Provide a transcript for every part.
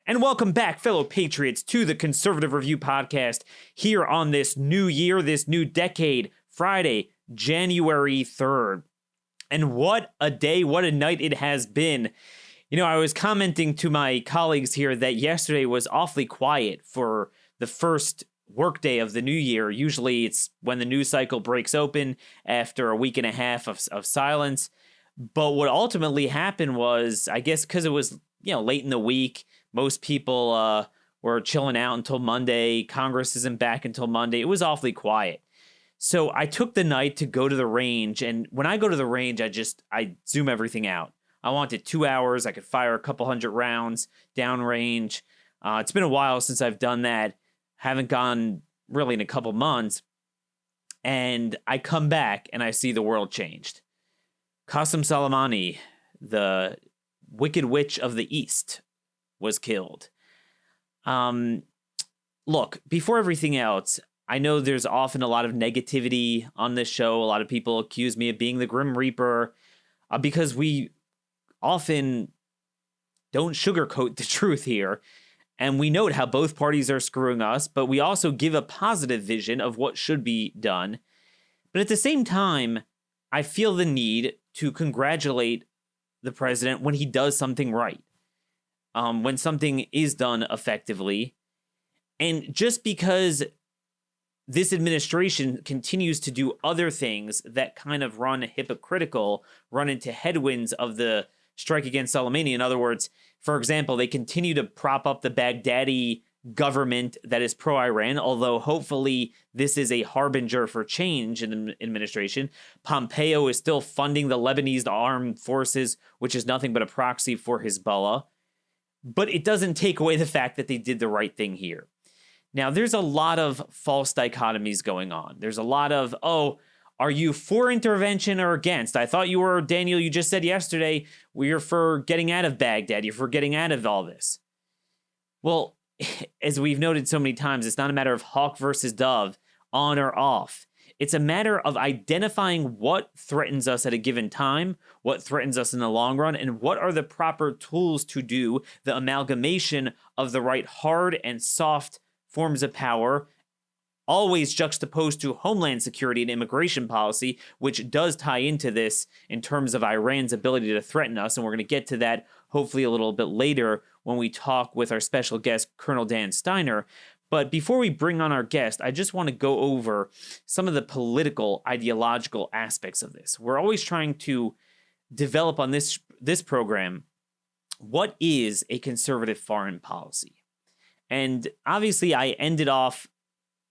And welcome back, fellow patriots, to the Conservative Review podcast here on this new year, this new decade, Friday, January 3rd. And what a day, what a night it has been. You know, I was commenting to my colleagues here that yesterday was awfully quiet for the first workday of the new year. Usually it's when the news cycle breaks open after a week and a half of silence. But what ultimately happened was, I guess because it was, late in the week, most people were chilling out until Monday. Congress isn't back until Monday. It was awfully quiet. So I took the night to go to the range. And when I go to the range, I zoom everything out. I wanted 2 hours. I could fire a couple hundred rounds downrange. It's been a while since I've done that. Haven't gone really in a couple months. And I come back and I see the world changed. Qassem Soleimani, the Wicked Witch of the East, was killed. Look, before everything else, I know there's often a lot of negativity on this show. A lot of people accuse me of being the Grim Reaper because we often don't sugarcoat the truth here. And we note how both parties are screwing us, but we also give a positive vision of what should be done. But at the same time, I feel the need to congratulate the president when he does something right. When something is done effectively. And just because this administration continues to do other things that kind of run hypocritical, run into headwinds of the strike against Soleimani. In other words, for example, they continue to prop up the Baghdadi government that is pro-Iran, although hopefully this is a harbinger for change in the administration. Pompeo is still funding the Lebanese armed forces, which is nothing but a proxy for Hezbollah. But it doesn't take away the fact that they did the right thing here. Now, there's a lot of false dichotomies going on. There's a lot of, are you for intervention or against? I thought you were, Daniel, you just said yesterday, you're for getting out of Baghdad. You're for getting out of all this. Well, as we've noted so many times, it's not a matter of hawk versus dove, on or off. It's a matter of identifying what threatens us at a given time, what threatens us in the long run, and what are the proper tools to do the amalgamation of the right hard and soft forms of power, always juxtaposed to homeland security and immigration policy, which does tie into this in terms of Iran's ability to threaten us. And we're going to get to that hopefully a little bit later when we talk with our special guest, Colonel Dan Steiner. But before we bring on our guest, I just want to go over some of the political, ideological aspects of this. We're always trying to develop on this program, what is a conservative foreign policy? And obviously, I ended off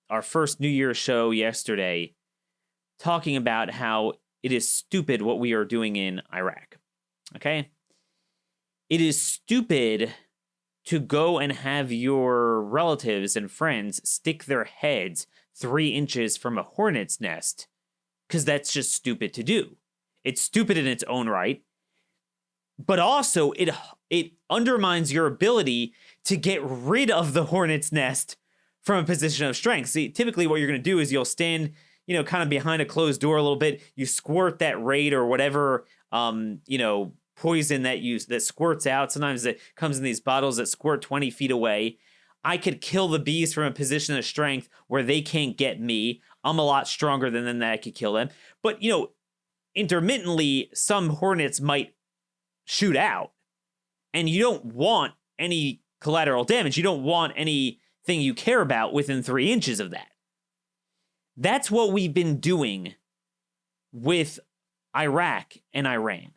our first New Year's show yesterday talking about how it is stupid what we are doing in Iraq. Okay? It is stupid to go and have your relatives and friends stick their heads 3 inches from a hornet's nest, because that's just stupid to do. It's stupid in its own right, but also it undermines your ability to get rid of the hornet's nest from a position of strength. See, typically what you're going to do is you'll stand, kind of behind a closed door a little bit, you squirt that raid or whatever, poison that squirts out. Sometimes it comes in these bottles that squirt 20 feet away. I could kill the bees from a position of strength where they can't get me. I'm a lot stronger than them that I could kill them. But, intermittently, some hornets might shoot out. And you don't want any collateral damage. You don't want anything you care about within 3 inches of that. That's what we've been doing with Iraq and Iran.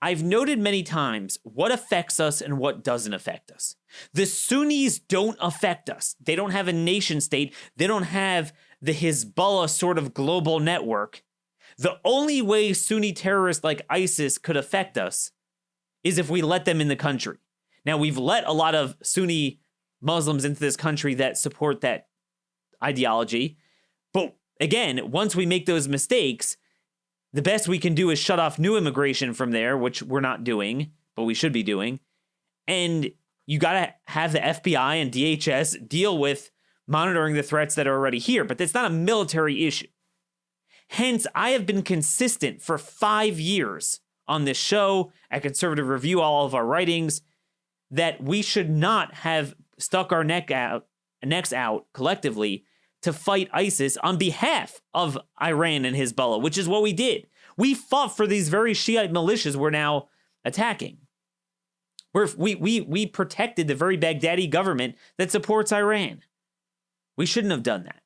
I've noted many times what affects us and what doesn't affect us. The Sunnis don't affect us. They don't have a nation state. They don't have the Hezbollah sort of global network. The only way Sunni terrorists like ISIS could affect us is if we let them in the country. Now, we've let a lot of Sunni Muslims into this country that support that ideology. But again, once we make those mistakes, the best we can do is shut off new immigration from there, which we're not doing, but we should be doing. And you got to have the FBI and DHS deal with monitoring the threats that are already here. But that's not a military issue. Hence, I have been consistent for 5 years on this show, at Conservative Review, all of our writings, that we should not have stuck our necks out collectively to fight ISIS on behalf of Iran and Hezbollah, which is what we did. We fought for these very Shiite militias we're now attacking. We protected the very Baghdadi government that supports Iran. We shouldn't have done that.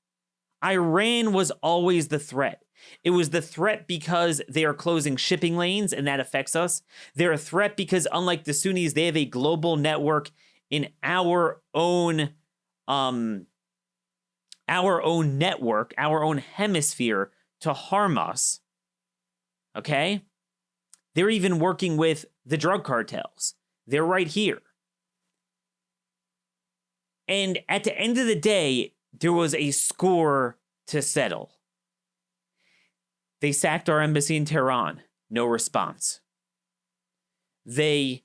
Iran was always the threat. It was the threat because they are closing shipping lanes and that affects us. They're a threat because unlike the Sunnis, they have a global network in our own network, our own hemisphere to harm us. Okay? They're even working with the drug cartels. They're right here. And at the end of the day, there was a score to settle. They sacked our embassy in Tehran. No response. They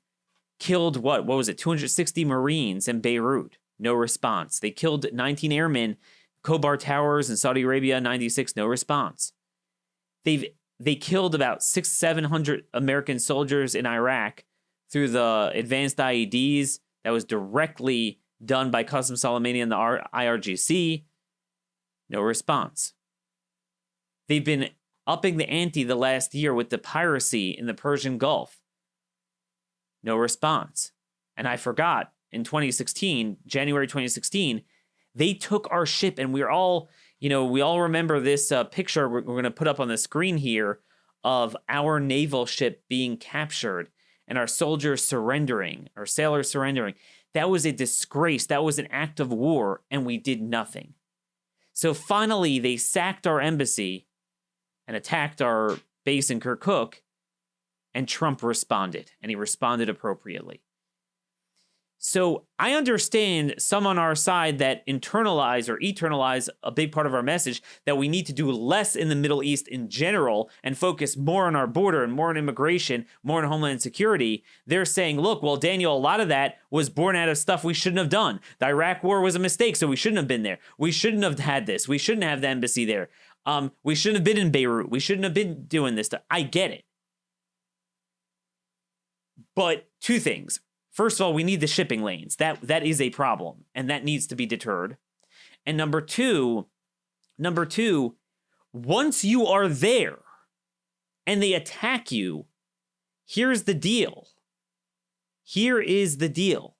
killed, what was it, 260 Marines in Beirut. No response. They killed 19 airmen, Khobar Towers in Saudi Arabia, 96. No response. They killed about 700 American soldiers in Iraq through the advanced IEDs that was directly done by Qassem Soleimani and the IRGC. No response. They've been upping the ante the last year with the piracy in the Persian Gulf. No response. And I forgot, in 2016, January 2016, they took our ship, and we all remember this picture we're going to put up on the screen here of our naval ship being captured and our soldiers surrendering, our sailors surrendering. That was a disgrace. That was an act of war, and we did nothing. So finally, they sacked our embassy and attacked our base in Kirkuk, and Trump responded, and he responded appropriately. So I understand some on our side that eternalize a big part of our message that we need to do less in the Middle East in general and focus more on our border and more on immigration, more on homeland security. They're saying, look, well, Daniel, a lot of that was born out of stuff we shouldn't have done. The Iraq war was a mistake, so we shouldn't have been there. We shouldn't have had this. We shouldn't have the embassy there. We shouldn't have been in Beirut. We shouldn't have been doing this stuff. I get it. But two things. First of all, we need the shipping lanes. That is a problem, and that needs to be deterred. And number two, once you are there and they attack you, here's the deal. Here is the deal.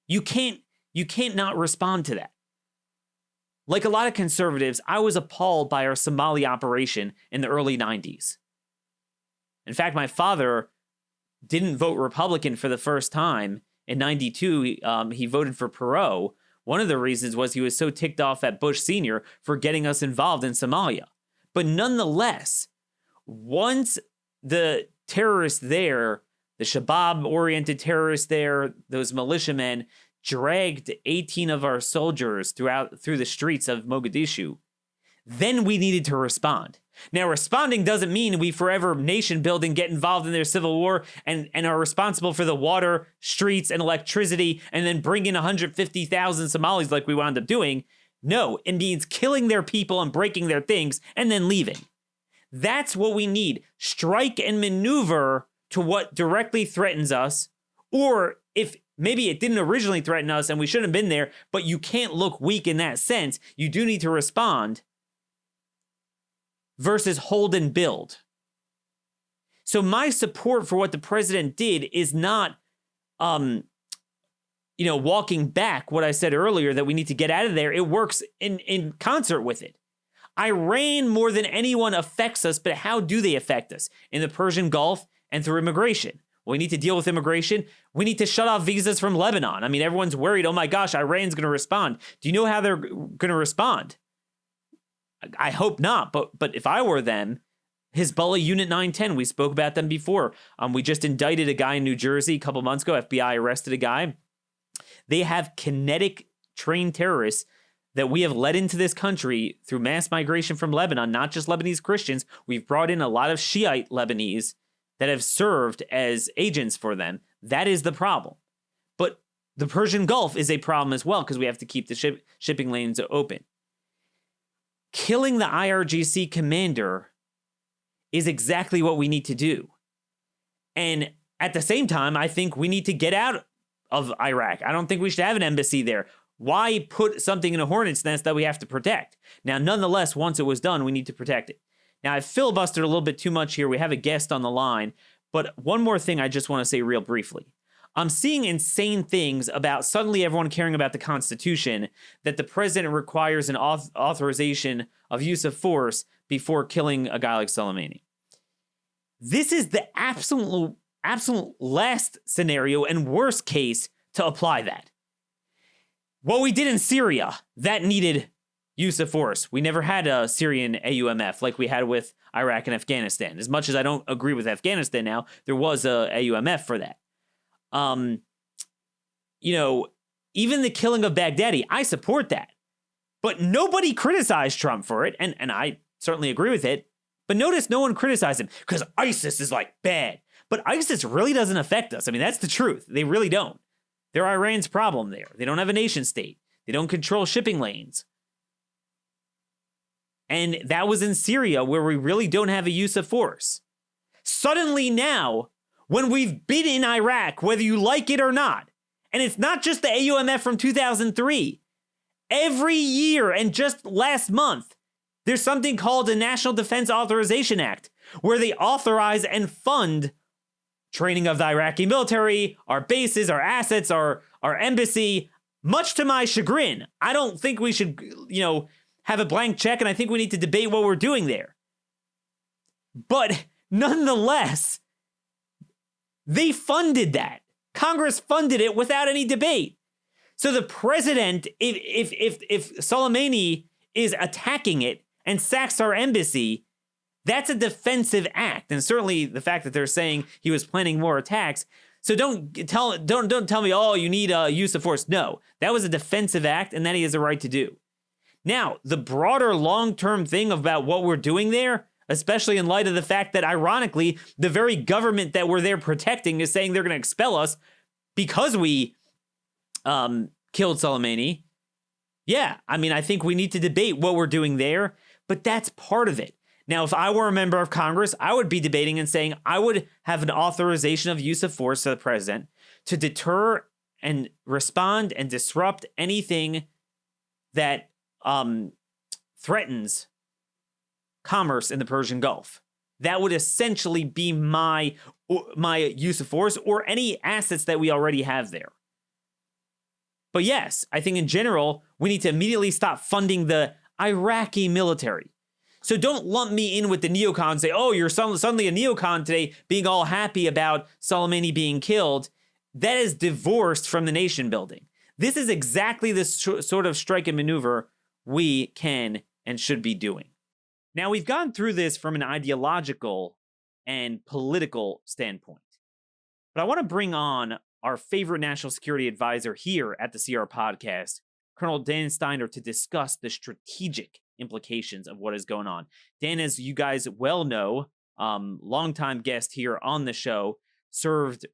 You can't not respond to that. Like a lot of conservatives, I was appalled by our Somali operation in the early 90s. In fact, my father didn't vote Republican for the first time. In 92, he voted for Perot. One of the reasons was he was so ticked off at Bush Sr. for getting us involved in Somalia. But nonetheless, once the terrorists there, the Shabab-oriented terrorists there, those militiamen, dragged 18 of our soldiers through the streets of Mogadishu, then we needed to respond. Now, responding doesn't mean we forever nation building, get involved in their civil war and are responsible for the water, streets, and electricity, and then bring in 150,000 Somalis like we wound up doing. No, it means killing their people and breaking their things and then leaving. That's what we need. Strike and maneuver to what directly threatens us, or if maybe it didn't originally threaten us and we shouldn't have been there, but you can't look weak in that sense. You do need to respond. Versus hold and build. So my support for what the president did is not, walking back what I said earlier that we need to get out of there. It works in concert with it. Iran more than anyone affects us, but how do they affect us? In the Persian Gulf and through immigration. Well, we need to deal with immigration. We need to shut off visas from Lebanon. I mean, everyone's worried, oh my gosh, Iran's going to respond. Do you know how they're going to respond? I hope not, but if I were them, Hezbollah Unit 910, we spoke about them before. We just indicted a guy in New Jersey a couple months ago. FBI arrested a guy. They have kinetic trained terrorists that we have led into this country through mass migration from Lebanon, not just Lebanese Christians. We've brought in a lot of Shiite Lebanese that have served as agents for them. That is the problem. But the Persian Gulf is a problem as well because we have to keep the shipping lanes open. Killing the IRGC commander is exactly what we need to do. And at the same time, I think we need to get out of Iraq. I don't think we should have an embassy there. Why put something in a hornet's nest that we have to protect? Now, nonetheless, once it was done, we need to protect it. Now, I've filibustered a little bit too much here. We have a guest on the line. But one more thing I just want to say real briefly. I'm seeing insane things about suddenly everyone caring about the Constitution, that the president requires an authorization of use of force before killing a guy like Soleimani. This is the absolute last scenario and worst case to apply that. What we did in Syria, that needed use of force. We never had a Syrian AUMF like we had with Iraq and Afghanistan. As much as I don't agree with Afghanistan now, there was a AUMF for that. Even the killing of Baghdadi, I support that. But nobody criticized Trump for it, and I certainly agree with it. But notice no one criticized him because ISIS is like bad. But ISIS really doesn't affect us. I mean, that's the truth. They really don't. They're Iran's problem there. They don't have a nation state. They don't control shipping lanes. And that was in Syria where we really don't have a use of force. Suddenly now, when we've been in Iraq, whether you like it or not, and it's not just the AUMF from 2003, every year and just last month, there's something called the National Defense Authorization Act, where they authorize and fund training of the Iraqi military, our bases, our assets, our embassy, much to my chagrin. I don't think we should, have a blank check, and I think we need to debate what we're doing there. But nonetheless, they funded that. Congress funded it without any debate. So the president, if Soleimani is attacking it and sacks our embassy, that's a defensive act. And certainly the fact that they're saying he was planning more attacks. So don't tell me, oh, you need a use of force. No, that was a defensive act, and that he has a right to do. Now, the broader long-term thing about what we're doing there, especially in light of the fact that, ironically, the very government that we're there protecting is saying they're going to expel us because we killed Soleimani. Yeah, I mean, I think we need to debate what we're doing there, but that's part of it. Now, if I were a member of Congress, I would be debating and saying I would have an authorization of use of force to the president to deter and respond and disrupt anything that threatens commerce in the Persian Gulf. That would essentially be my use of force or any assets that we already have there. But yes, I think in general, we need to immediately stop funding the Iraqi military. So don't lump me in with the neocons and say, oh, you're suddenly a neocon today being all happy about Soleimani being killed. That is divorced from the nation building. This is exactly the sort of strike and maneuver we can and should be doing. Now, we've gone through this from an ideological and political standpoint, but I want to bring on our favorite national security advisor here at the CR Podcast, Colonel Dan Steiner, to discuss the strategic implications of what is going on. Dan, as you guys well know, longtime guest here on the show, served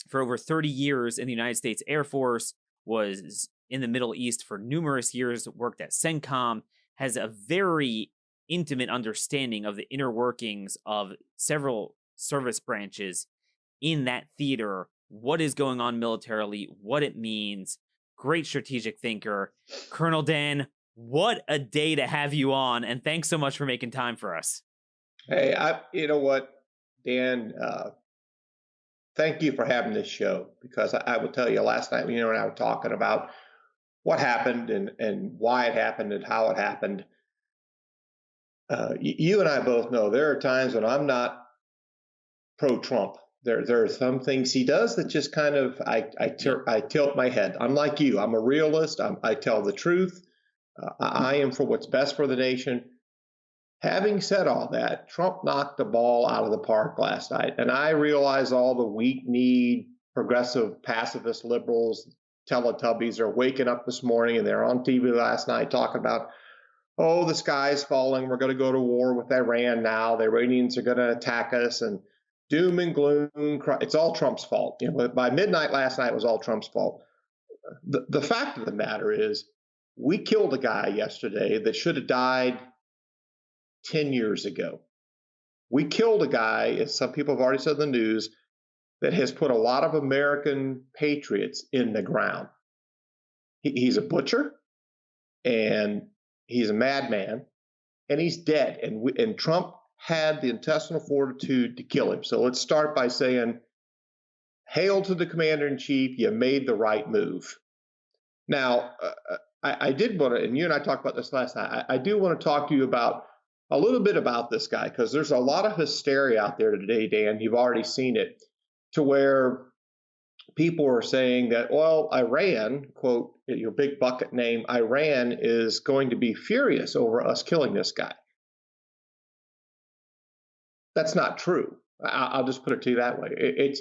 for over 30 years in the United States Air Force, was in the Middle East for numerous years, worked at CENTCOM, has a very intimate understanding of the inner workings of several service branches in that theater, what is going on militarily, what it means. Great strategic thinker. Colonel Dan, what a day to have you on, and thanks so much for making time for us. Hey, you know what, Dan, thank you for having this show, because I will tell you, last night, when I were talking about what happened and why it happened and how it happened, you and I both know there are times when I'm not pro-Trump. There are some things he does that just kind of, I tilt my head. I'm like you. I'm a realist. I tell the truth. I am for what's best for the nation. Having said all that, Trump knocked the ball out of the park last night. And I realize all the weak-kneed, progressive, pacifist liberals, Teletubbies are waking up this morning, and they're on TV last night talking about, oh, the sky's falling. We're going to go to war with Iran now. The Iranians are going to attack us, and doom and gloom. It's all Trump's fault. By midnight last night, it was all Trump's fault. The fact of the matter is, we killed a guy yesterday that should have died 10 years ago. We killed a guy, as some people have already said in the news, that has put a lot of American patriots in the ground. He's a butcher, and he's a madman, and he's dead. And Trump had the intestinal fortitude to kill him. So let's start by saying, hail to the commander-in-chief, you made the right move. Now, I did want to, and you and I talked about this last night, I do want to talk to you about a little bit about this guy, because there's a lot of hysteria out there today, Dan. You've already seen it, to where people are saying that, well, Iran, quote, your big bucket name, Iran is going to be furious over us killing this guy. That's not true. I'll just put it to you that way.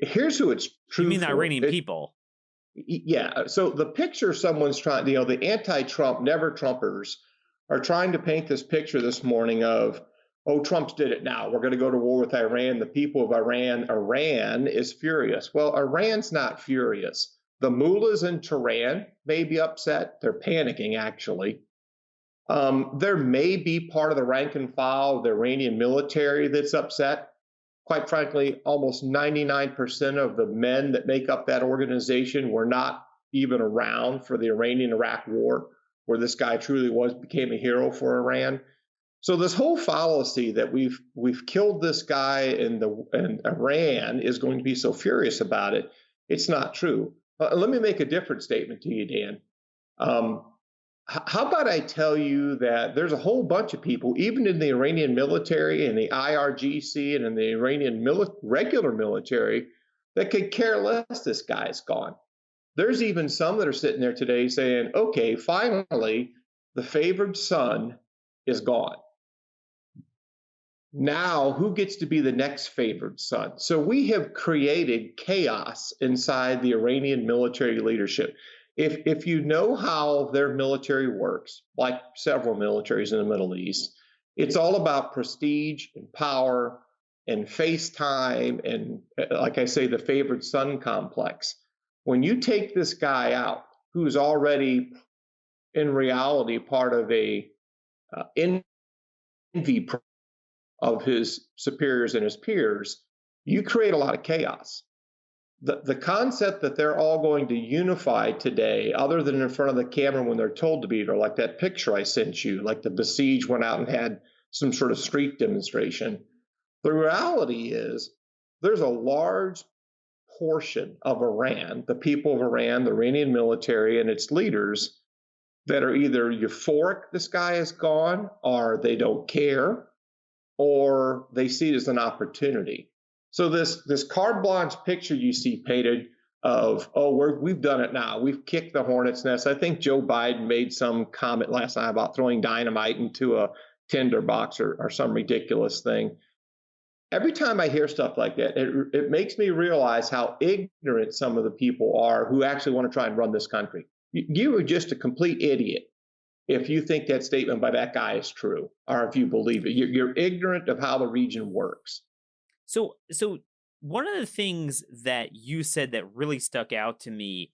Here's who it's true. You mean the Iranian people? Yeah. So the picture someone's trying, the anti-Trump, never Trumpers are trying to paint this picture this morning of, oh, Trump's did it now. We're going to go to war with Iran. The people of Iran is furious. Well, Iran's not furious. The mullahs in Tehran may be upset. They're panicking, actually. There may be part of the rank and file of the Iranian military that's upset. Quite frankly, almost 99% of the men that make up that organization were not even around for the Iranian-Iraq war, where this guy truly became a hero for Iran. So this whole fallacy that we've killed this guy and Iran is going to be so furious about it, it's not true. Let me make a different statement to you, Dan. How about I tell you that there's a whole bunch of people, even in the Iranian military and the IRGC and in the Iranian regular military, that could care less this guy's gone. There's even some that are sitting there today saying, okay, finally, the favored son is gone. Now, who gets to be the next favored son? So we have created chaos inside the Iranian military leadership. If you know how their military works, like several militaries in the Middle East, it's all about prestige and power and FaceTime and, like I say, the favored son complex. When you take this guy out, who's already in reality part of a envy of his superiors and his peers, you create a lot of chaos. The concept that they're all going to unify today, other than in front of the camera when they're told to be, or like that picture I sent you, like the besieged went out and had some sort of street demonstration. The reality is there's a large portion of Iran, the people of Iran, the Iranian military and its leaders, that are either euphoric this guy is gone, or they don't care, or they see it as an opportunity. So this carte blanche picture you see painted of, oh, we've done it now. We've kicked the hornet's nest. I think Joe Biden made some comment last night about throwing dynamite into a tinder box or some ridiculous thing. Every time I hear stuff like that, it makes me realize how ignorant some of the people are who actually want to try and run this country. You are just a complete idiot if you think that statement by that guy is true, or if you believe it. You're ignorant of how the region works. So one of the things that you said that really stuck out to me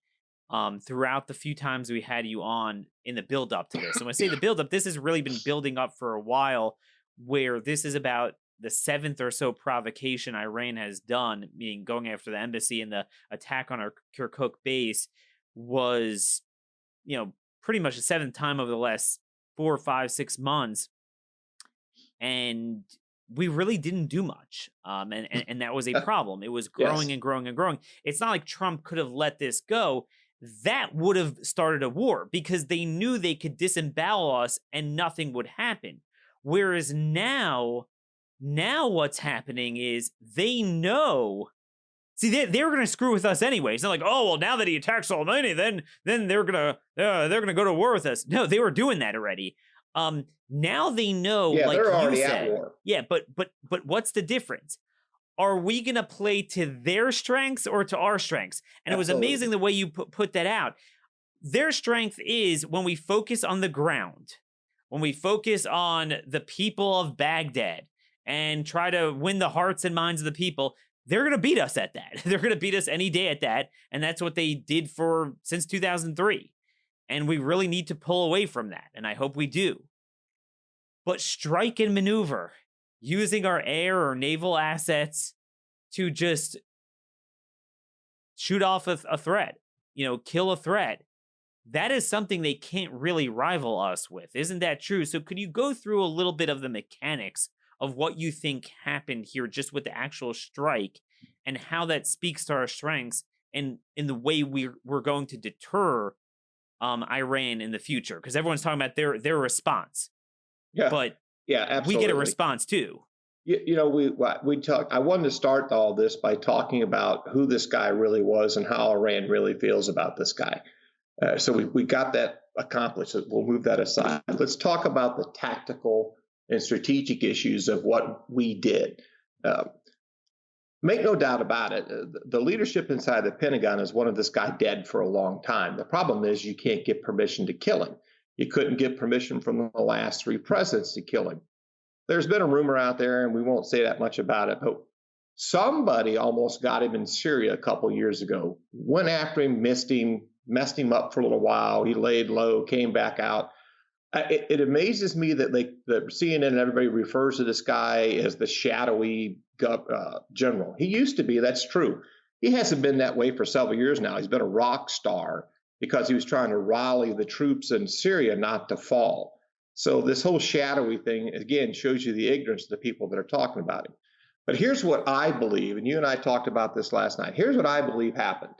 throughout the few times we had you on in the build up to this. And when I say the build up, this has really been building up for a while, where this is about the seventh or so provocation Iran has done, meaning going after the embassy, and the attack on our Kirkuk base was, pretty much the seventh time over the last 4, 5, 6 months. And we really didn't do much. And that was a problem. It was growing and growing and growing. It's not like Trump could have let this go. That would have started a war, because they knew they could disembowel us and nothing would happen. Whereas now what's happening is they know. See, they were going to screw with us anyway. It's not like, oh, well, now that he attacked Soleimani, then they're gonna go to war with us. No, they were doing that already. Now they know, like they're already you said, at war. Yeah, but what's the difference? Are we going to play to their strengths or to our strengths? And Absolutely. It was amazing the way you put that out. Their strength is when we focus on the ground, when we focus on the people of Baghdad and try to win the hearts and minds of the people. They're going to beat us at that. They're going to beat us any day at that. And that's what they did since 2003. And we really need to pull away from that. And I hope we do. But strike and maneuver, using our air or naval assets to just shoot off a threat, kill a threat. That is something they can't really rival us with. Isn't that true? So could you go through a little bit of the mechanics of what you think happened here just with the actual strike and how that speaks to our strengths and in the way we're going to deter Iran in the future? Because everyone's talking about their response. Yeah. But yeah, absolutely. we get a response too. We talk. I wanted to start all this by talking about who this guy really was and how Iran really feels about this guy. So we got that accomplished. So we'll move that aside. Let's talk about the tactical and strategic issues of what we did. Make no doubt about it, the leadership inside the Pentagon has wanted this guy dead for a long time. The problem is you can't get permission to kill him. You couldn't get permission from the last 3 presidents to kill him. There's been a rumor out there, and we won't say that much about it, but somebody almost got him in Syria a couple years ago, went after him, messed him up for a little while. He laid low, came back out. It amazes me that that CNN and everybody refers to this guy as the shadowy general. He used to be, that's true. He hasn't been that way for several years now. He's been a rock star because he was trying to rally the troops in Syria not to fall. So this whole shadowy thing, again, shows you the ignorance of the people that are talking about him. But here's what I believe, and you and I talked about this last night. Here's what I believe happened.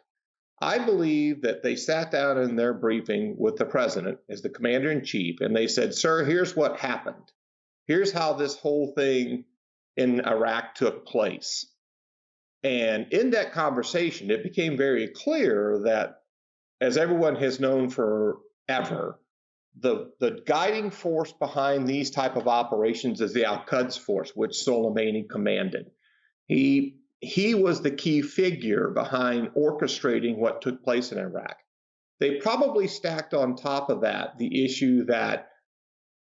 I believe that they sat down in their briefing with the president as the commander-in-chief, and they said, sir, here's what happened. Here's how this whole thing in Iraq took place. And in that conversation, it became very clear that, as everyone has known forever, the guiding force behind these type of operations is the Al-Quds force, which Soleimani commanded. He was the key figure behind orchestrating what took place in Iraq. They probably stacked on top of that the issue that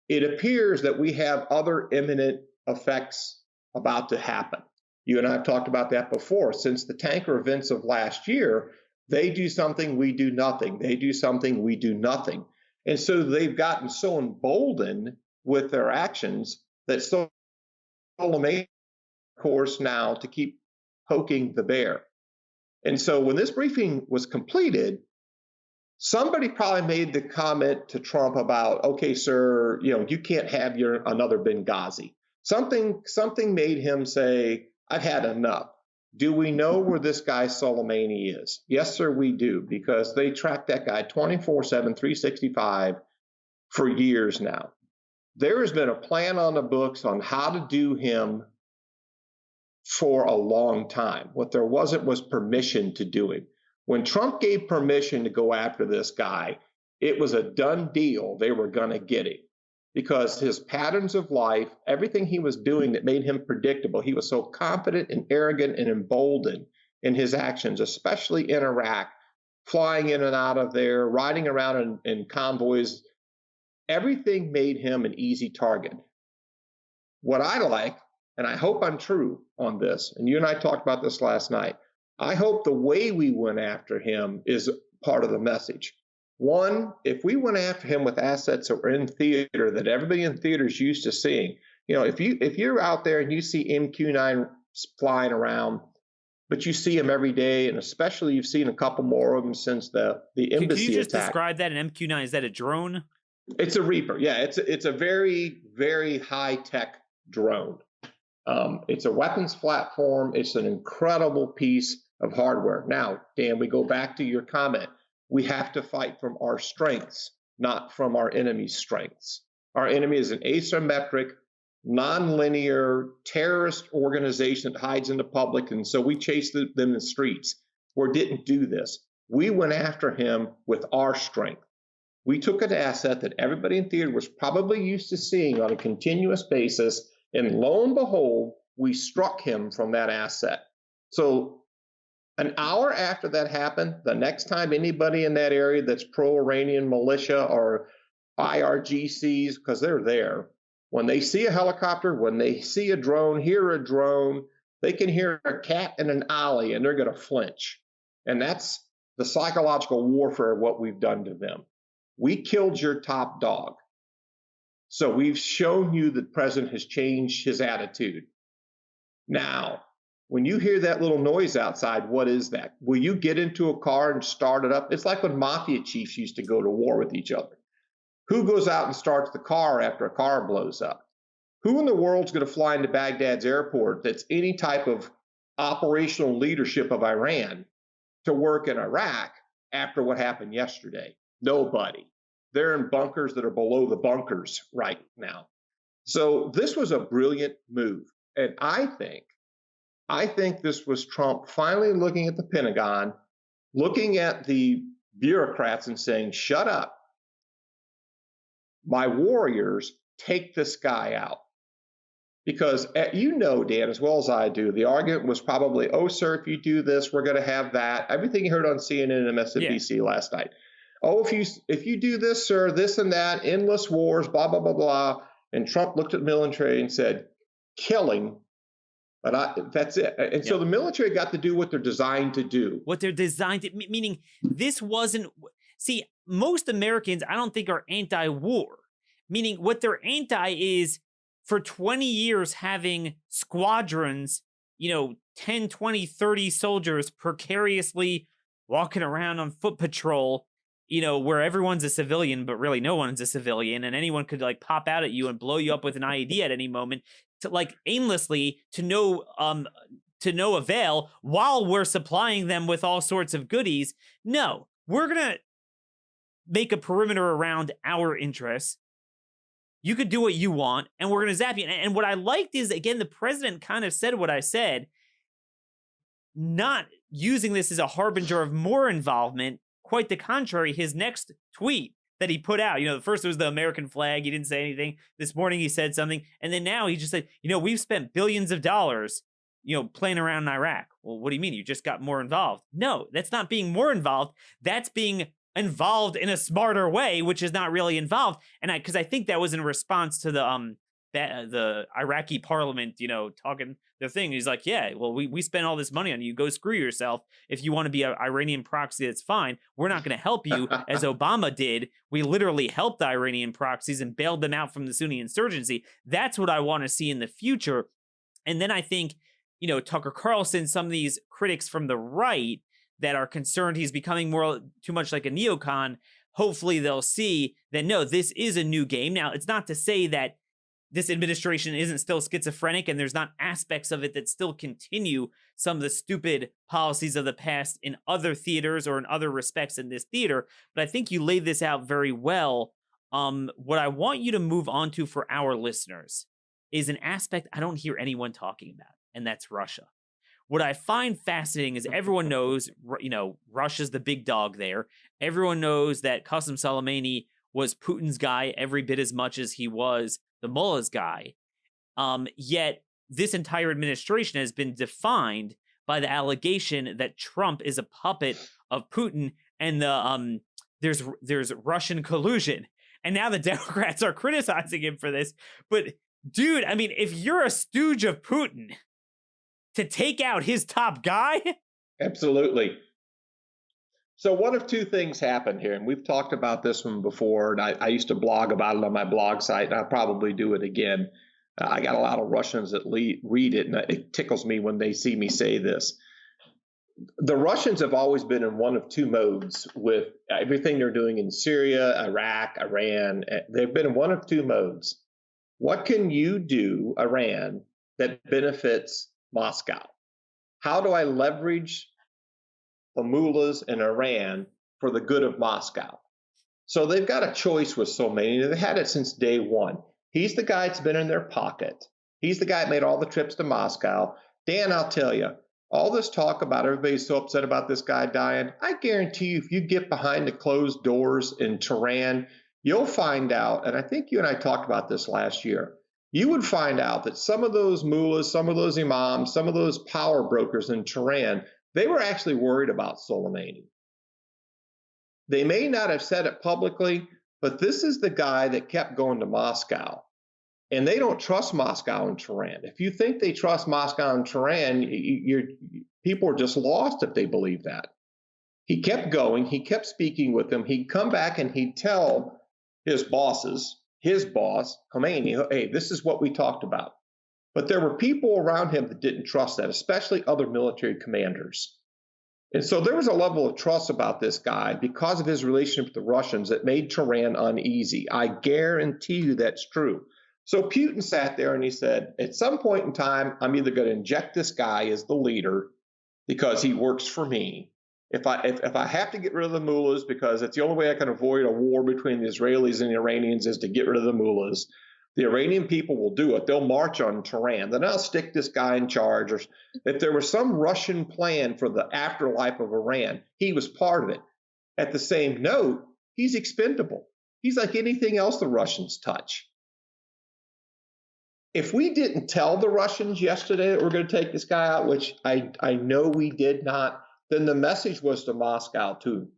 it appears that we have other imminent effects about to happen. You and I have talked about that before. Since the tanker events of last year, they do something, we do nothing. They do something, we do nothing. And so they've gotten so emboldened with their actions that Soleimani, of course, now to keep poking the bear. And so when this briefing was completed, somebody probably made the comment to Trump about, okay, sir, you can't have another Benghazi. Something made him say, I've had enough. Do we know where this guy Soleimani is? Yes, sir, we do, because they track that guy 24/7, 365 for years now. There has been a plan on the books on how to do him for a long time. What there wasn't was permission to do him. When Trump gave permission to go after this guy, it was a done deal. They were going to get him because his patterns of life, everything he was doing that made him predictable, he was so confident and arrogant and emboldened in his actions, especially in Iraq, flying in and out of there, riding around in convoys. Everything made him an easy target. What I like, and I hope I'm true on this, and you and I talked about this last night, I hope the way we went after him is part of the message. One, if we went after him with assets that were in theater that everybody in theater is used to seeing, if you're out there and you see MQ-9 flying around, but you see them every day, and especially you've seen a couple more of them since the embassy Can you just attack. describe that? An MQ-9, is that a drone? It's a Reaper. Yeah, it's a very, very high-tech drone. It's a weapons platform. It's an incredible piece of hardware. Now, Dan, we go back to your comment. We have to fight from our strengths, not from our enemy's strengths. Our enemy is an asymmetric, nonlinear terrorist organization that hides in the public, and so we chase them in the streets. We didn't do this. We went after him with our strength. We took an asset that everybody in theater was probably used to seeing on a continuous basis, and lo and behold, we struck him from that asset. So an hour after that happened, the next time anybody in that area that's pro-Iranian militia or IRGCs, because they're there, when they see a helicopter, when they see a drone, hear a drone, they can hear a cat in an alley and they're going to flinch. And that's the psychological warfare of what we've done to them. We killed your top dog. So we've shown you that the president has changed his attitude. Now, When you hear that little noise outside, what is that? Will you get into a car and start it up? It's like when mafia chiefs used to go to war with each other. Who goes out and starts the car after a car blows up? Who in the world's going to fly into Baghdad's airport that's any type of operational leadership of Iran to work in Iraq after what happened yesterday? Nobody. They're in bunkers that are below the bunkers right now. So this was a brilliant move. And I think this was Trump finally looking at the Pentagon, looking at the bureaucrats and saying, shut up. My warriors, take this guy out. Because you know, Dan, as well as I do, the argument was probably, oh, sir, if you do this, we're going to have that. Everything you heard on CNN and MSNBC last night. Oh, if you do this, sir, this and that, endless wars, blah, blah, blah, blah. And Trump looked at the military and said, killing. But that's it. And so the military got to do what they're designed to do. What they're designed to, meaning this wasn't, see, most Americans, I don't think are anti-war. Meaning what they're anti is for 20 years having squadrons, 10, 20, 30 soldiers precariously walking around on foot patrol, where everyone's a civilian, but really no one's a civilian, and anyone could like pop out at you and blow you up with an IED at any moment, to like aimlessly to no avail, while we're supplying them with all sorts of goodies. No, we're gonna make a perimeter around our interests. You could do what you want, and we're gonna zap you. And what I liked is, again, the president kind of said what I said, not using this as a harbinger of more involvement. Quite the contrary, his next tweet that he put out, the first was the American flag. He didn't say anything. This morning he said something. And then now he just said, we've spent billions of dollars, playing around in Iraq. Well, what do you mean? You just got more involved? No, that's not being more involved. That's being involved in a smarter way, which is not really involved. And because I think that was in response to the Iraqi parliament, talking their thing. He's like, yeah, well, we spent all this money on you. Go screw yourself. If you want to be an Iranian proxy, that's fine. We're not going to help you, as Obama did. We literally helped the Iranian proxies and bailed them out from the Sunni insurgency. That's what I want to see in the future. And then I think, Tucker Carlson, some of these critics from the right that are concerned he's becoming too much like a neocon, hopefully they'll see that, no, this is a new game. Now, it's not to say that this administration isn't still schizophrenic and there's not aspects of it that still continue some of the stupid policies of the past in other theaters or in other respects in this theater. But I think you laid this out very well. What I want you to move on to for our listeners is an aspect I don't hear anyone talking about, and that's Russia. What I find fascinating is everyone knows, Russia's the big dog there. Everyone knows that Qassem Soleimani was Putin's guy every bit as much as he was the mullah's guy. Yet this entire administration has been defined by the allegation that Trump is a puppet of Putin, and there's Russian collusion. And now the Democrats are criticizing him for this. But dude, I mean, if you're a stooge of Putin, to take out his top guy? Absolutely. So one of two things happened here, and we've talked about this one before, and I used to blog about it on my blog site, and I'll probably do it again. I got a lot of Russians that read it, and it tickles me when they see me say this. The Russians have always been in one of two modes with everything they're doing in Syria, Iraq, Iran. They've been in one of two modes. What can you do, Iran, that benefits Moscow? How do I leverage the mullahs in Iran for the good of Moscow? So they've got a choice with Soleimani. They've had it since day one. He's the guy that's been in their pocket. He's the guy that made all the trips to Moscow. Dan, I'll tell you, all this talk about everybody's so upset about this guy dying, I guarantee you, if you get behind the closed doors in Tehran, you'll find out, and I think you and I talked about this last year, you would find out that some of those mullahs, some of those imams, some of those power brokers in Tehran, they were actually worried about Soleimani. They may not have said it publicly, but this is the guy that kept going to Moscow. And they don't trust Moscow and Tehran. If you think they trust Moscow and Tehran, people are just lost if they believe that. He kept going. He kept speaking with them. He'd come back and he'd tell his bosses, his boss, Khomeini, hey, this is what we talked about. But there were people around him that didn't trust that, especially other military commanders. And so there was a level of trust about this guy because of his relationship with the Russians that made Tehran uneasy. I guarantee you that's true. So Putin sat there and he said, at some point in time, I'm either going to inject this guy as the leader because he works for me. If I have to get rid of the mullahs because it's the only way I can avoid a war between the Israelis and the Iranians is to get rid of the mullahs, the Iranian people will do it. They'll march on Tehran. Then I'll stick this guy in charge. Or if there was some Russian plan for the afterlife of Iran, he was part of it. At the same note, he's expendable. He's like anything else the Russians touch. If we didn't tell the Russians yesterday that we're going to take this guy out, which I know we did not, then the message was to Moscow too.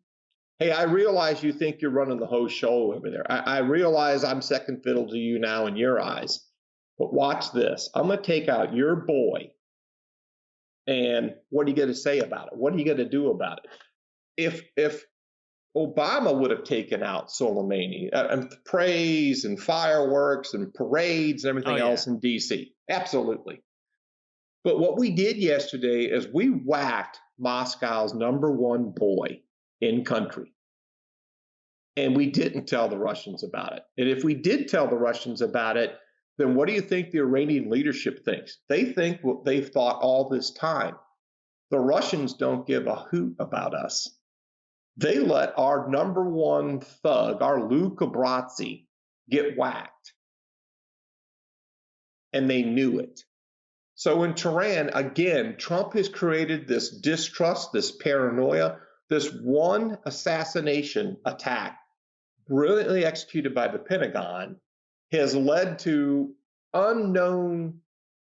Hey, I realize you think you're running the whole show over there. I realize I'm second fiddle to you now in your eyes. But watch this. I'm going to take out your boy. And what are you going to say about it? What are you going to do about it? If Obama would have taken out Soleimani, and praise and fireworks and parades and everything else in D.C., absolutely. But what we did yesterday is we whacked Moscow's number one boy in country. And we didn't tell the Russians about it. And if we did tell the Russians about it, then what do you think the Iranian leadership thinks? They think what they've thought all this time. The Russians don't give a hoot about us. They let our number one thug, our Lou Cabrazzi, get whacked. And they knew it. So in Tehran, again, Trump has created this distrust, this paranoia. This one assassination attack, brilliantly executed by the Pentagon, has led to unknown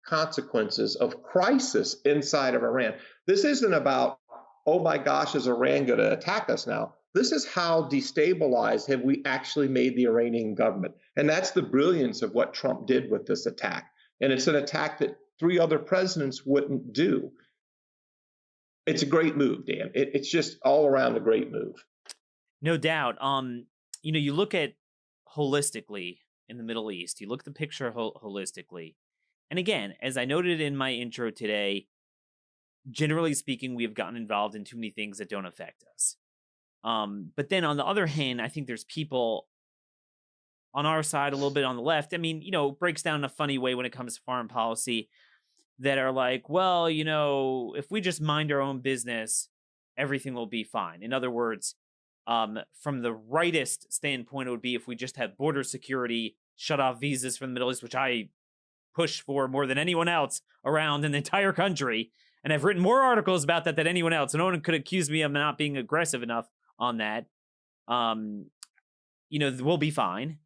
consequences of crisis inside of Iran. This isn't about, oh my gosh, is Iran going to attack us now? This is how destabilized have we actually made the Iranian government. And that's the brilliance of what Trump did with this attack. And it's an attack that 3 other presidents wouldn't do. It's a great move, Dan. It's just all around a great move. No doubt. You look at holistically in the Middle East, you look at the picture holistically. And again, as I noted in my intro today, generally speaking, we have gotten involved in too many things that don't affect us. But then on the other hand, I think there's people on our side, a little bit on the left. I mean, breaks down in a funny way when it comes to foreign policy, that are like, well, if we just mind our own business, everything will be fine. In other words, from the rightist standpoint, it would be if we just had border security, shut off visas from the Middle East, which I push for more than anyone else around in the entire country. And I've written more articles about that than anyone else. So no one could accuse me of not being aggressive enough on that. We'll be fine.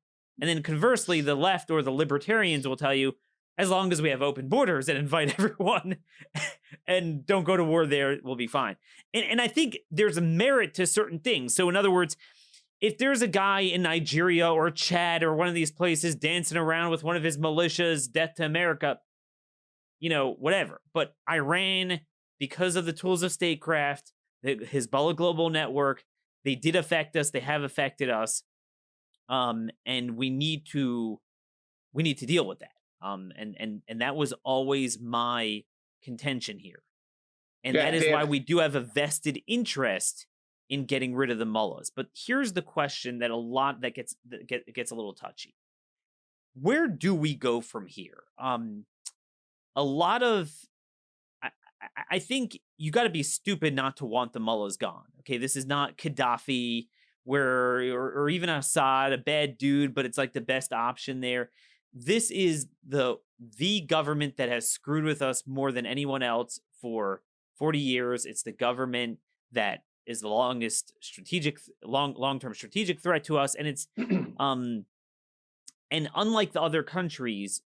And then conversely, the left or the libertarians will tell you, as long as we have open borders and invite everyone and don't go to war there, we'll be fine. And I think there's a merit to certain things. So in other words, if there's a guy in Nigeria or Chad or one of these places dancing around with one of his militias, death to America, whatever. But Iran, because of the tools of statecraft, the Hezbollah global network, they did affect us. They have affected us. And we need to deal with that. And that was always my contention here. And that is why we do have a vested interest in getting rid of the mullahs. But here's the question that gets a little touchy. Where do we go from here? I think you got to be stupid not to want the mullahs gone. Okay, this is not Gaddafi or even Assad, a bad dude, but it's like the best option there. This is the government that has screwed with us more than anyone else for 40 years. It's the government that is the longest long-term strategic threat to us. And it's, and unlike the other countries,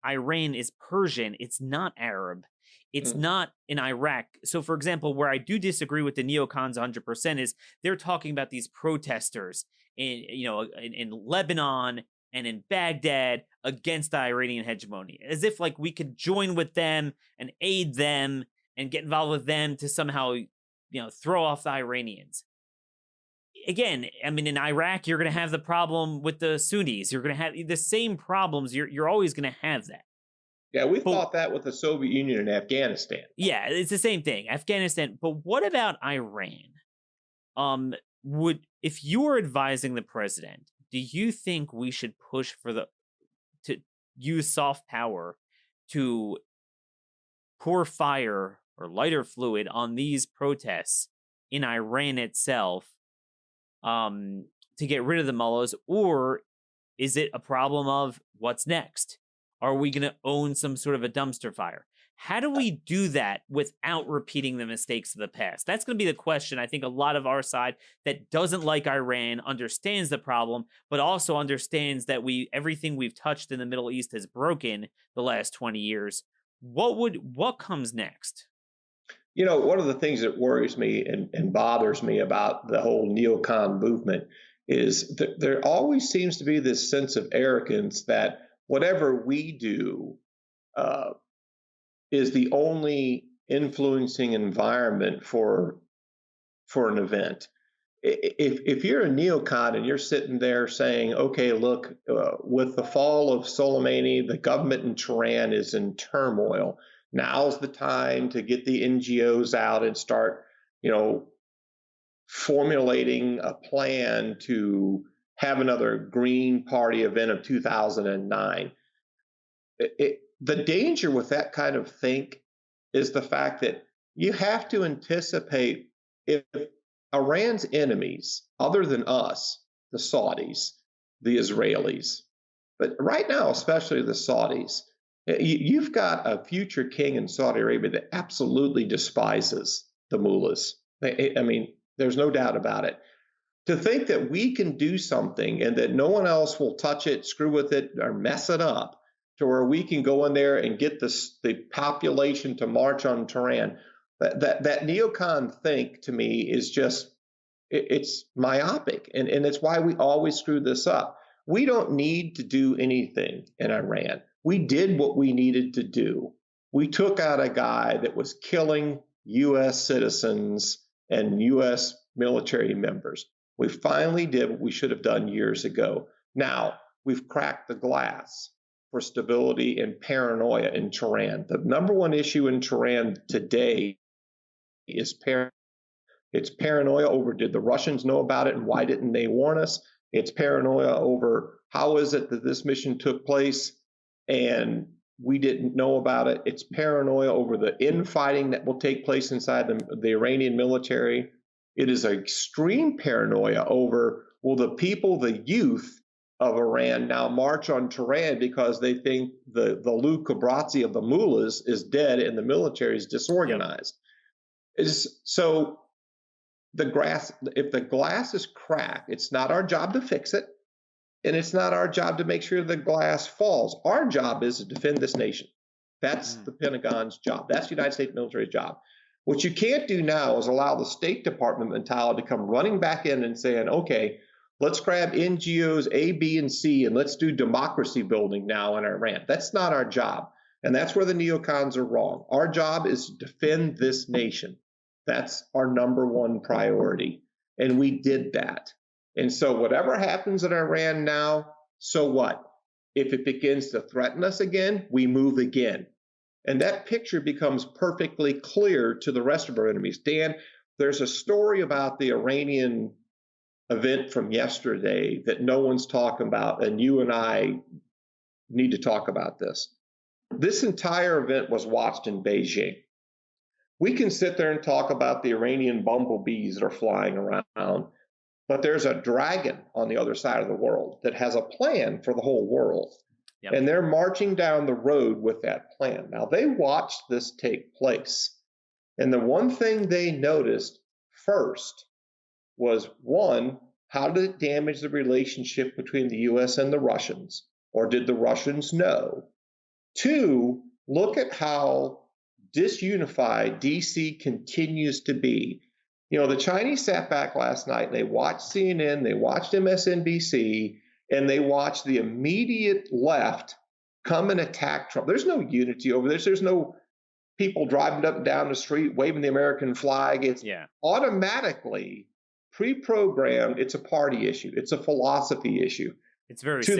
Iran is Persian. It's not Arab. It's not in Iraq. So, for example, where I do disagree with the neocons 100% is they're talking about these protesters in Lebanon and in Baghdad against the Iranian hegemony, as if like we could join with them and aid them and get involved with them to somehow, throw off the Iranians. Again, I mean, in Iraq, you're going to have the problem with the Sunnis. You're going to have the same problems. You're always going to have that. Yeah, we thought that with the Soviet Union and Afghanistan. Yeah, it's the same thing. Afghanistan. But what about Iran? If you were advising the president, do you think we should push to use soft power to pour fire or lighter fluid on these protests in Iran itself, to get rid of the mullahs? Or is it a problem of what's next? Are we going to own some sort of a dumpster fire? How do we do that without repeating the mistakes of the past? That's going to be the question. I think a lot of our side that doesn't like Iran understands the problem, but also understands that everything we've touched in the Middle East has broken the last 20 years. What comes next? You know, one of the things that worries me and bothers me about the whole neocon movement is that there always seems to be this sense of arrogance that whatever we do is the only influencing environment for an event. If you're a neocon and you're sitting there saying, okay, look, with the fall of Soleimani, the government in Tehran is in turmoil. Now's the time to get the NGOs out and start, formulating a plan to have another Green Party event of 2009. The danger with that kind of think is the fact that you have to anticipate if Iran's enemies, other than us, the Saudis, the Israelis, but right now, especially the Saudis, you've got a future king in Saudi Arabia that absolutely despises the mullahs. I mean, there's no doubt about it. To think that we can do something and that no one else will touch it, screw with it, or mess it up, to where we can go in there and get the population to march on Tehran, that neocon think to me is just, it's myopic. And it's why we always screw this up. We don't need to do anything in Iran. We did what we needed to do. We took out a guy that was killing U.S. citizens and U.S. military members. We finally did what we should have done years ago. Now, we've cracked the glass for stability and paranoia in Tehran. The number one issue in Tehran today is it's paranoia over, did the Russians know about it and why didn't they warn us? It's paranoia over, how is it that this mission took place and we didn't know about it? It's paranoia over the infighting that will take place inside the Iranian military. It is extreme paranoia over, will the people, the youth of Iran now march on Tehran because they think the Lou Cabrazzi of the mullahs is dead and the military is disorganized. So if the glass is cracked, it's not our job to fix it, and it's not our job to make sure the glass falls. Our job is to defend this nation. That's the Pentagon's job. That's the United States military's job. What you can't do now is allow the State Department mentality to come running back in and saying, okay, let's grab NGOs A, B, and C, and let's do democracy building now in Iran. That's not our job. And that's where the neocons are wrong. Our job is to defend this nation. That's our number one priority. And we did that. And so whatever happens in Iran now, so what? If it begins to threaten us again, we move again. And that picture becomes perfectly clear to the rest of our enemies. Dan, there's a story about the Iranian event from yesterday that no one's talking about, and you and I need to talk about this. This entire event was watched in Beijing. We can sit there and talk about the Iranian bumblebees that are flying around, but there's a dragon on the other side of the world that has a plan for the whole world. Yep. And they're marching down the road with that plan. Now, they watched this take place. And the one thing they noticed first was, one, how did it damage the relationship between the U.S. and the Russians? Or did the Russians know? Two, look at how disunified D.C. continues to be. The Chinese sat back last night and they watched CNN, they watched MSNBC, and they watched the immediate left come and attack Trump. There's no unity over this. There's no people driving up and down the street waving the American flag. It's automatically pre-programmed. It's a party issue. It's a philosophy issue. It's very sad.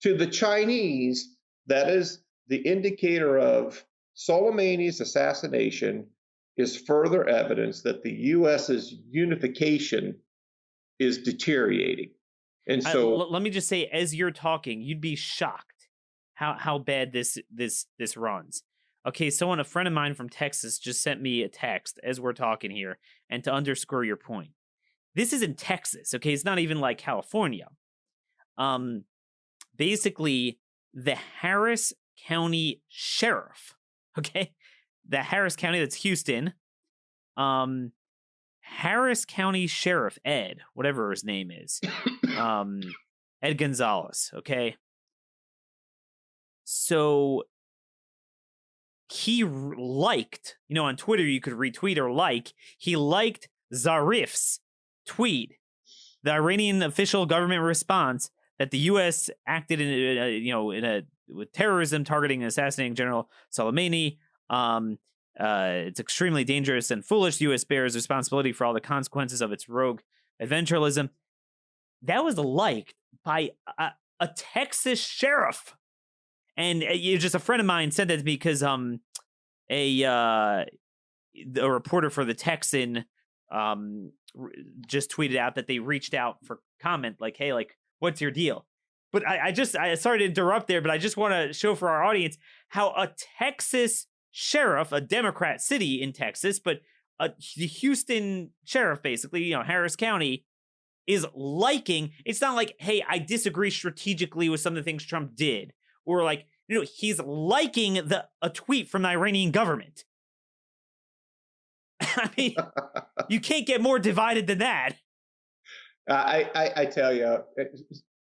To the Chinese, that is the indicator of Soleimani's assassination is further evidence that the U.S.'s unification is deteriorating. And so let me just say, as you're talking, you'd be shocked how bad this runs. Okay, someone, a friend of mine from Texas, just sent me a text as we're talking here, and to underscore your point, this is in Texas. Okay, it's not even like California. Basically, the Harris County Sheriff. Okay, the Harris County, that's Houston. Harris County Sheriff Ed, whatever his name is, Ed Gonzalez. Okay, so he liked, on Twitter you could retweet or like. He liked Zarif's tweet, the Iranian official government response that the U.S. acted with terrorism, targeting and assassinating General Soleimani. It's extremely dangerous and foolish. The U.S. bears responsibility for all the consequences of its rogue adventuralism. That was liked by a Texas sheriff. And just a friend of mine said that to me because a reporter for the Texan just tweeted out that they reached out for comment, like, hey, like, what's your deal? But I sorry to interrupt there, but I just want to show for our audience how a Texas sheriff, a Democrat city in Texas, but the Houston sheriff, basically, Harris County, is liking. It's not like, hey, I disagree strategically with some of the things Trump did, or like, he's liking a tweet from the Iranian government. I mean, you can't get more divided than that. I tell you,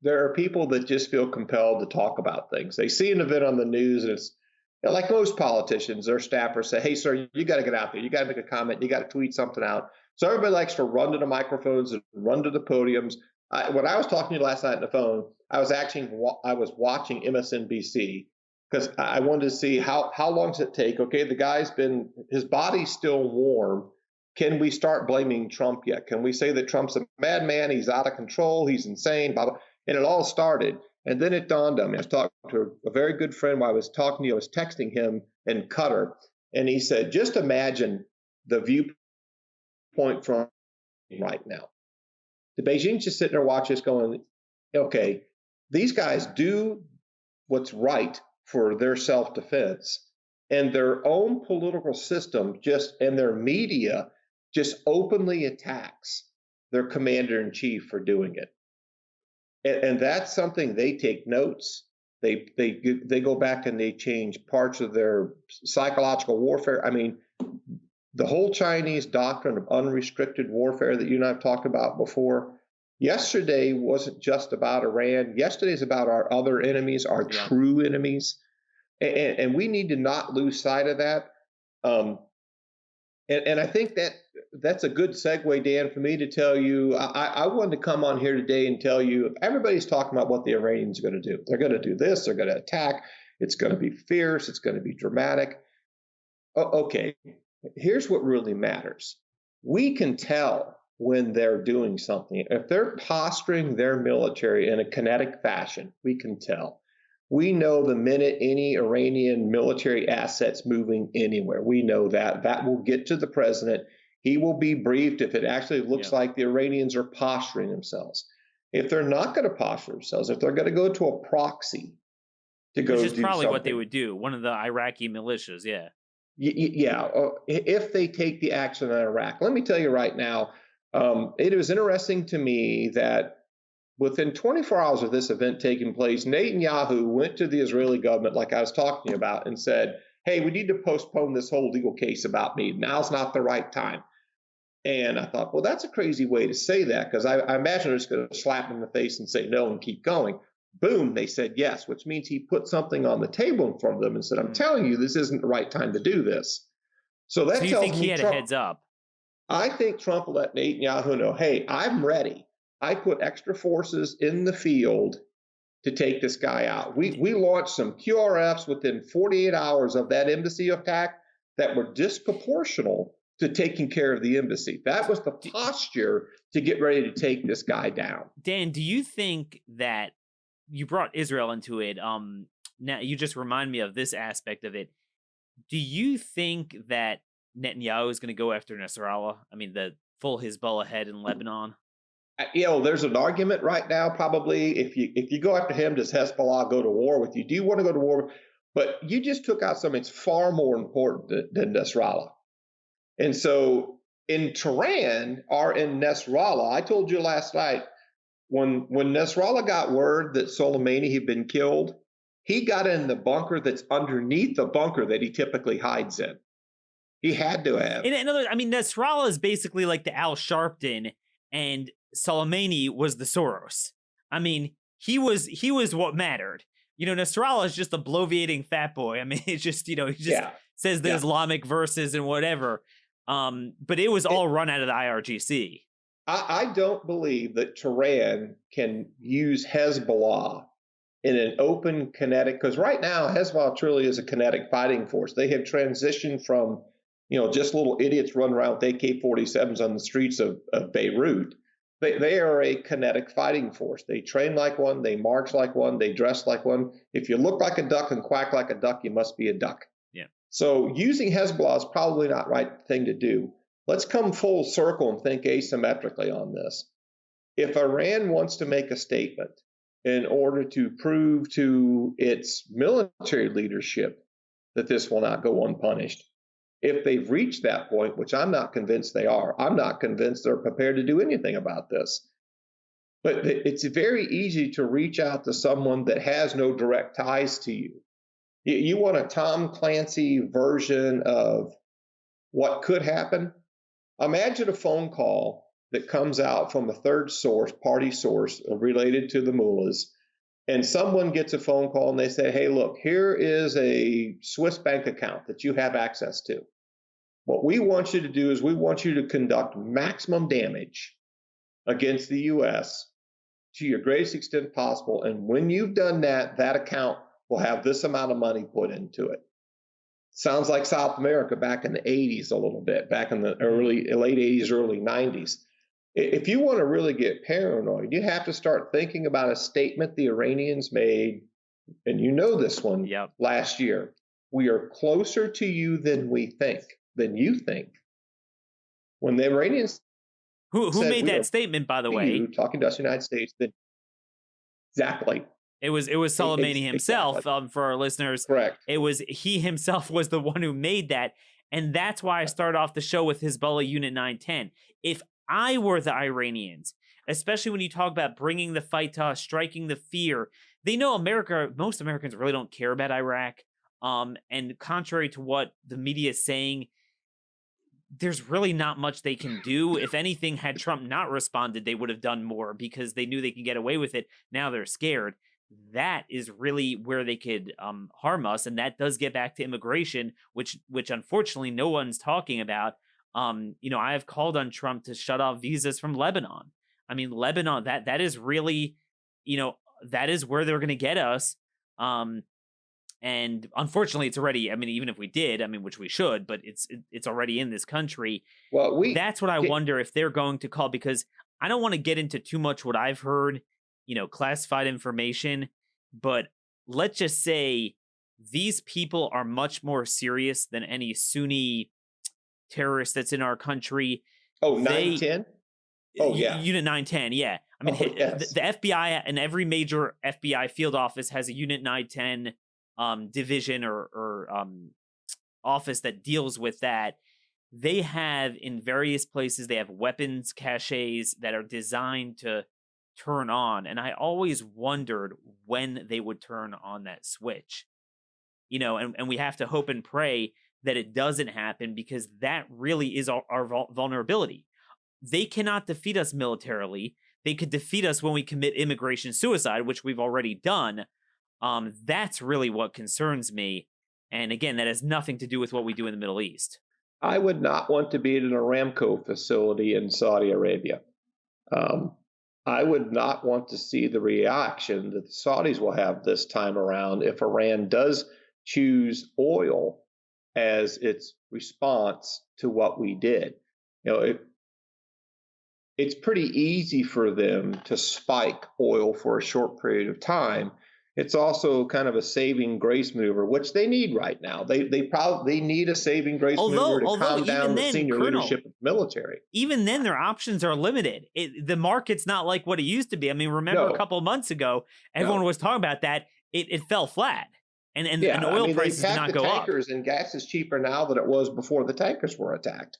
there are people that just feel compelled to talk about things. They see an event on the news, and it's like most politicians, their staffers say, hey, sir, you got to get out there. You got to make a comment. You got to tweet something out. So everybody likes to run to the microphones and run to the podiums. When I was talking to you last night on the phone, I was watching MSNBC because I wanted to see how long does it take? Okay, the guy's his body's still warm. Can we start blaming Trump yet? Can we say that Trump's a madman? He's out of control. He's insane. Blah, blah. And it all started. And then it dawned on me. I was talking to a very good friend while I was talking to you. I was texting him in Qatar. And he said, just imagine the viewpoint from right now. The Beijing's just sitting there watching us going, okay, these guys do what's right for their self-defense. And their own political system and their media just openly attacks their commander-in-chief for doing it. And that's something they take notes. They go back and they change parts of their psychological warfare. I mean, the whole Chinese doctrine of unrestricted warfare that you and I have talked about before, yesterday wasn't just about Iran. Yesterday's about our other enemies, our true enemies. And we need to not lose sight of that. And I think that's a good segue, Dan, for me to tell you. I wanted to come on here today and tell you, everybody's talking about what the Iranians are going to do. They're going to do this. They're going to attack. It's going to be fierce. It's going to be dramatic. Okay, here's what really matters. We can tell when they're doing something. If they're posturing their military in a kinetic fashion, we can tell. We know the minute any Iranian military assets moving anywhere. We know that will get to the president. He will be briefed if it actually looks like the Iranians are posturing themselves. If they're not going to posture themselves, if they're going to go to a proxy to go do something. Which is probably what they would do, one of the Iraqi militias, yeah. Yeah, if they take the action in Iraq. Let me tell you right now, it was interesting to me that within 24 hours of this event taking place, Netanyahu went to the Israeli government, like I was talking to you about, and said, hey, we need to postpone this whole legal case about me. Now's not the right time. And I thought, well, that's a crazy way to say that, because I imagine they're just going to slap him in the face and say no and keep going. Boom, they said yes, which means he put something on the table in front of them and said, I'm telling you, this isn't the right time to do this. So that tells me you think he had a heads up? I think Trump let Netanyahu know, hey, I'm ready. I put extra forces in the field to take this guy out. We launched some QRFs within 48 hours of that embassy attack that were disproportional to taking care of the embassy. That was the posture to get ready to take this guy down. Dan, do you think that you brought Israel into it? now you just remind me of this aspect of it. Do you think that Netanyahu is going to go after Nasrallah? I mean, the full Hezbollah head in Lebanon. There's an argument right now. Probably, if you go after him, does Hezbollah go to war with you? Do you want to go to war? But you just took out something that's far more important than Nasrallah. And so in Tehran or in Nasrallah, I told you last night, when Nasrallah got word that Soleimani had been killed, he got in the bunker that's underneath the bunker that he typically hides in. He had to have. In other words, I mean, Nasrallah is basically like the Al Sharpton, and Soleimani was the Soros. I mean, he was what mattered. Nasrallah is just a bloviating fat boy. I mean, it's just, he just says the Islamic verses and whatever. But it was all run out of the IRGC. I don't believe that Tehran can use Hezbollah in an open kinetic, because right now Hezbollah truly is a kinetic fighting force. They have transitioned from, just little idiots running around with AK-47s on the streets of Beirut. They are a kinetic fighting force. They train like one, they march like one, they dress like one. If you look like a duck and quack like a duck, you must be a duck. Yeah. So using Hezbollah is probably not the right thing to do. Let's come full circle and think asymmetrically on this. If Iran wants to make a statement in order to prove to its military leadership that this will not go unpunished, if they've reached that point, which I'm not convinced they are, I'm not convinced they're prepared to do anything about this. But it's very easy to reach out to someone that has no direct ties to you. You want a Tom Clancy version of what could happen? Imagine a phone call that comes out from a third source, party source related to the mullahs, and someone gets a phone call and they say, hey, look, here is a Swiss bank account that you have access to. What we want you to do is we want you to conduct maximum damage against the U.S. to your greatest extent possible. And when you've done that, that account will have this amount of money put into it. Sounds like South America back in the 80s a little bit, back in the late 80s, early 90s. If you want to really get paranoid, you have to start thinking about a statement the Iranians made, and this one last year. We are closer to you than you think. When the Iranians who made that statement, by the way, talking to us, United States, then exactly. It was Soleimani himself. Exactly. For our listeners, correct. He himself was the one who made that, and that's why I started off the show with Hezbollah Unit 910. If I were the Iranians, especially when you talk about bringing the fight to us, striking the fear, they know most Americans really don't care about Iraq. And contrary to what the media is saying, there's really not much they can do. If anything, had Trump not responded, they would have done more because they knew they could get away with it. Now they're scared. That is really where they could harm us. And that does get back to immigration, which unfortunately no one's talking about. I have called on Trump to shut off visas from Lebanon. I mean, Lebanon, that is really, that is where they're going to get us. And unfortunately, it's already, even if we did, which we should, but it's already in this country. Well, that's what I wonder if they're going to call, because I don't want to get into too much what I've heard, classified information, but let's just say these people are much more serious than any Sunni terrorist that's in our country. Oh, 910? Oh, yeah. Unit 910, yeah. Yes. The FBI and every major FBI field office has a Unit 910 division or office that deals with that. They have, in various places, they have weapons caches that are designed to turn on. And I always wondered when they would turn on that switch. And we have to hope and pray that it doesn't happen, because that really is our vulnerability. They cannot defeat us militarily. They could defeat us when we commit immigration suicide, which we've already done. That's really what concerns me. And again, that has nothing to do with what we do in the Middle East. I would not want to be at an Aramco facility in Saudi Arabia. I would not want to see the reaction that the Saudis will have this time around if Iran does choose oil as its response to what we did. It's pretty easy for them to spike oil for a short period of time It's also kind of a saving grace maneuver, which they need right now. They need a saving grace maneuver to calm down the senior leadership of the military. Even then, their options are limited. The market's not like what it used to be. I mean, remember a couple of months ago, everyone was talking about that. It fell flat, and oil prices did not go up. Tankers and gas is cheaper now than it was before the tankers were attacked.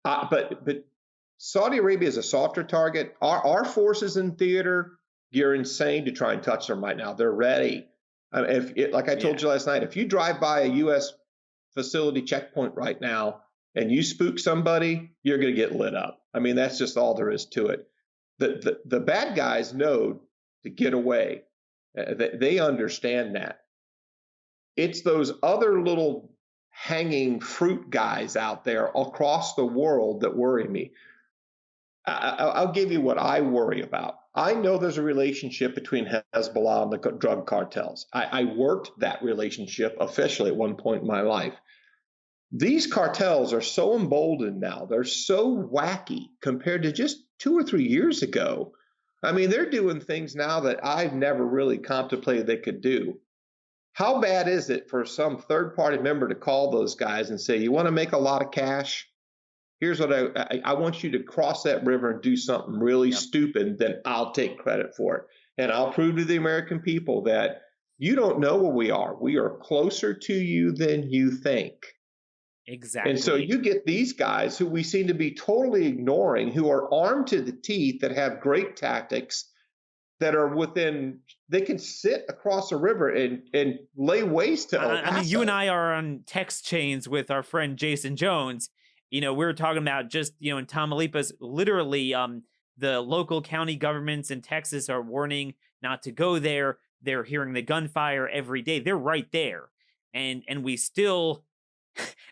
But Saudi Arabia is a softer target. Our forces in theater, you're insane to try and touch them right now. They're ready. Like I told you last night, if you drive by a U.S. facility checkpoint right now and you spook somebody, you're going to get lit up. I mean, that's just all there is to it. The bad guys know to get away. They understand that. It's those other little hanging fruit guys out there across the world that worry me. I'll give you what I worry about. I know there's a relationship between Hezbollah and the drug cartels. I worked that relationship officially at one point in my life. These cartels are so emboldened now. They're so wacky compared to just 2 or 3 years ago. I mean, they're doing things now that I've never really contemplated they could do. How bad is it for some third-party member to call those guys and say, you want to make a lot of cash? Here's what I want you to cross that river and do something really stupid, then I'll take credit for it. And I'll prove to the American people that you don't know where we are. We are closer to you than you think. Exactly. And so you get these guys who we seem to be totally ignoring, who are armed to the teeth, that have great tactics, that are they can sit across a river and lay waste to El Paso. I mean, you and I are on text chains with our friend Jason Jones. We were talking about just, in Tamaulipas, literally the local county governments in Texas are warning not to go there. They're hearing the gunfire every day. They're right there. And we still,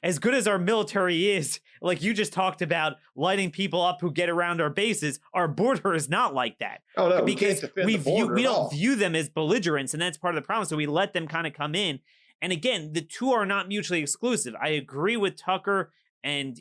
as good as our military is, like you just talked about, lighting people up who get around our bases, our border is not like that. Oh, no, because we don't view them as belligerents, and that's part of the problem. So we let them kind of come in. And again, the two are not mutually exclusive. I agree with Tucker and,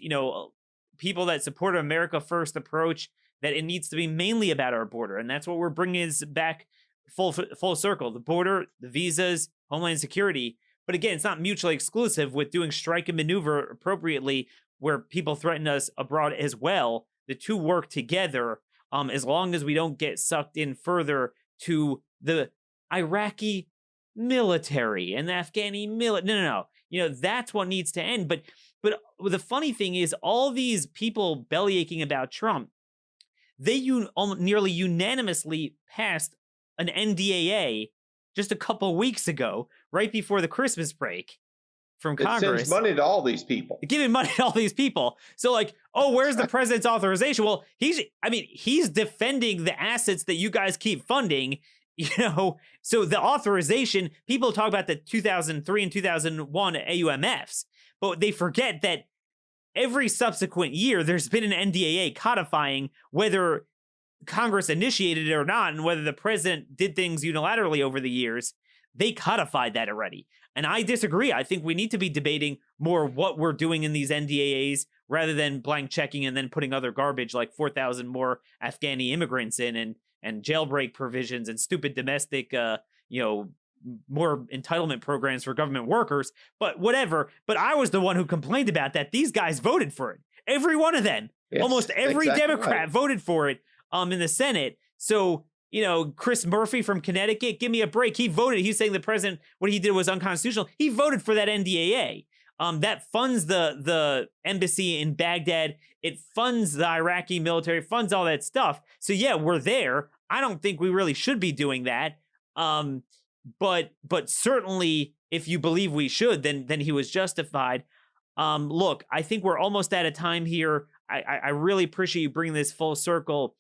people that support America First approach, that it needs to be mainly about our border. And that's what we're bringing is back full circle. The border, the visas, Homeland Security. But again, it's not mutually exclusive with doing strike and maneuver appropriately where people threaten us abroad as well. The two work together as long as we don't get sucked in further to the Iraqi military and the Afghani military. No. That's what needs to end. But the funny thing is, all these people bellyaching about Trump, they nearly unanimously passed an NDAA just a couple weeks ago, right before the Christmas break from Congress. It sends money to all these people. Giving money to all these people. So where's the president's authorization? Well, he's defending the assets that you guys keep funding, so the authorization, people talk about the 2003 and 2001 AUMFs, but they forget that every subsequent year, there's been an NDAA codifying whether Congress initiated it or not, and whether the president did things unilaterally over the years. They codified that already. And I disagree. I think we need to be debating more what we're doing in these NDAAs rather than blank checking and then putting other garbage like 4,000 more Afghani immigrants in and jailbreak provisions and stupid domestic, more entitlement programs for government workers, but whatever. But I was the one who complained about that. These guys voted for it. Every one of them, almost every Democrat voted for it in the Senate. So, Chris Murphy from Connecticut, give me a break. He voted. He's saying the president, what he did was unconstitutional. He voted for that NDAA. That funds the embassy in Baghdad. It funds the Iraqi military, funds all that stuff. So yeah, we're there. I don't think we really should be doing that. But certainly, if you believe we should, then he was justified. Look, I think we're almost out of time here. I really appreciate you bringing this full circle.